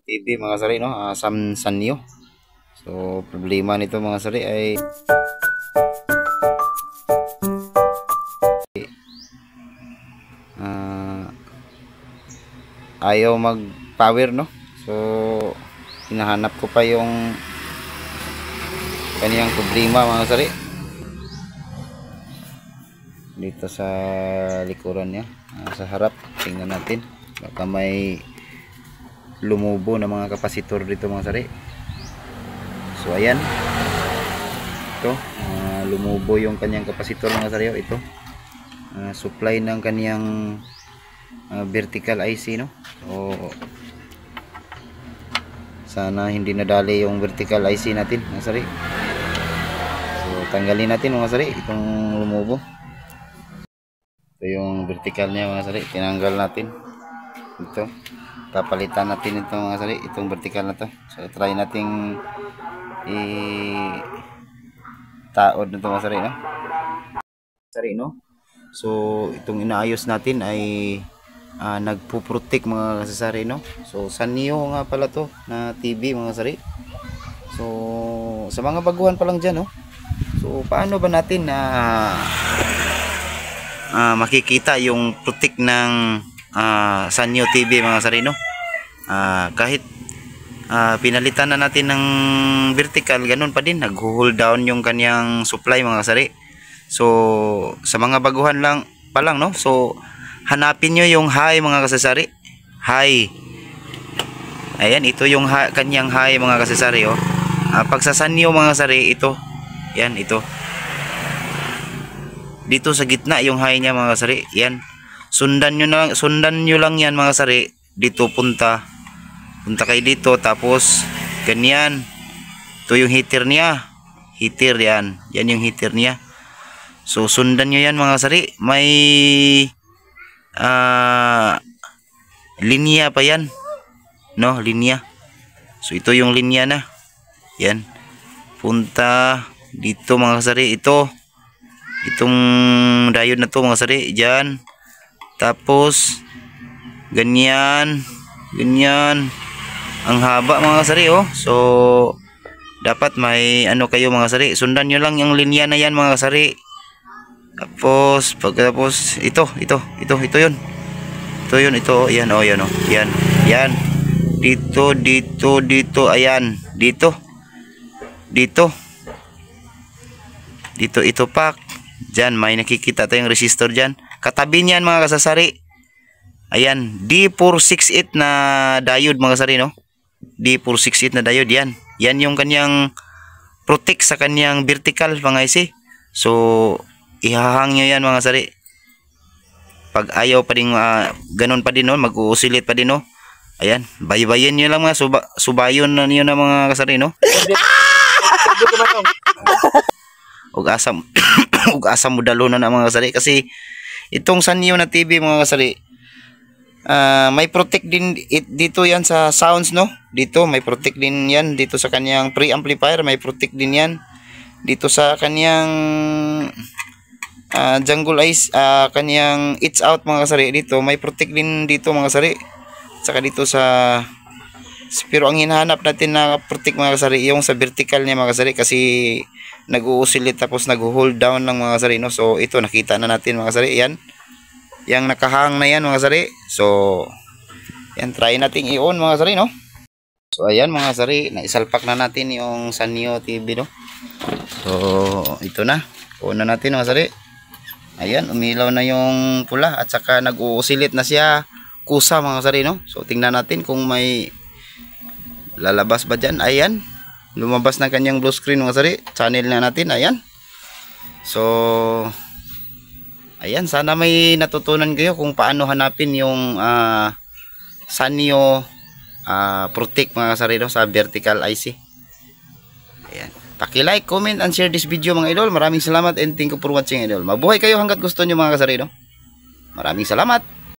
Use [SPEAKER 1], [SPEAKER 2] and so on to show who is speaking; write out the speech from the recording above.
[SPEAKER 1] TV mga sari, no? Sanyo. So problema nito mga sari ay ayaw mag power, no? So hinahanap ko pa yung kaniyang problema mga sari dito sa likuran niya, sa harap. Tingnan natin, baka may lumubo na mga kapasitor dito mga sari. So ayan, ito lumubo yung kanyang kapasitor mga sari. Ito supply ng kanyang vertical IC, no? So sana hindi nadali yung vertical IC natin mga sari. So tanggalin natin mga sari itong lumubo. Ito yung vertical niya mga sari, tinanggal natin. Ito papalitan natin ito mga sari, itong vertical na to. So try nating taod na ito mga sari, no? Sari, no? So itong inaayos natin ay nagpo-protect mga kasasari, no? So Sanyo nga pala to na TV mga sari. So sa mga baguhan pa lang dyan, no? So paano ba natin na makikita yung protect ng Sanyo TV mga sari, no? Kahit pinalitan na natin ng vertical, ganun pa din, nag-hold down yung kanyang supply mga sari. So sa mga baguhan lang pa lang, no? So hanapin nyo yung high mga kasasari, high. Ayan, ito yung kanyang high mga kasasari, oh. Pag sa Sanyo mga sari, ito, yan, ito dito sa gitna yung high niya mga kasari. Yan, sundan nyo lang yan mga kasari. Dito punta kayo dito, tapos ganyan. Ito yung heater niya, heater, yan yung heater niya. So sundan nyo yan mga kasari. May linya pa yan, no? Linya. So ito yung linya na yan, punta dito mga kasari. Itong diode na to mga kasari, dyan. Tapos ganyan ang haba mga kasari, oh. So dapat may ano kayo mga kasari, sundan nyo lang yung linya na yan mga kasari. Tapos pagkatapos ito yun, ito yan, oh, yan, oh, yan dito, ayan, dito ito pak dyan, may nakikita tayong resistor dyan, katabi niyan mga kasasari. Ayan, D468 na diode mga kasari, no? D468 na diode, yan yung kanyang protect sa kanyang vertical mga IC. So ihahang nyo yan mga kasari. Pag ayaw pa din, ganun pa din, no? Mag-uusilit pa din, no? Ayan, baybayin nyo lang mga subayon na nyo na mga kasari, no? Ug asam mo dalo na mga kasari, kasi itong Sanyo na TV mga kasari, may protect din dito yan sa sounds, no? Dito may protect din yan, dito sa kanyang preamplifier may protect din yan, dito sa kanyang jungle eyes, kanyang it's out mga kasari, dito may protect din dito mga kasari, saka dito sa, pero ang hinahanap natin na protect mga kasari yung sa vertical niya mga kasari, kasi nag-uusilit tapos nag-hold down ng mga kasari, no? So ito nakita na natin mga kasari, yan yung nakahang na yan mga kasari. So yan, try natin i-on mga kasari, no? So ayan mga kasari, naisalpak na natin yung Sanyo TV, no? So ito na, on na natin mga kasari. Ayan, umilaw na yung pula at saka nag-uusilit na siya kusa mga kasari, no? So tingnan natin kung may lalabas ba dyan. Ayan, lumabas na kanyang blue screen mga kasari. Channel na natin, ayan. So ayan, sana may natutunan kayo kung paano hanapin yung Sanyo protect mga kasari, no? Sa vertical IC. Ayan, paki-like, comment, and share this video mga idol. Maraming salamat and thank you for watching idol. Mabuhay kayo hanggat gusto nyo mga kasari, no? Maraming salamat.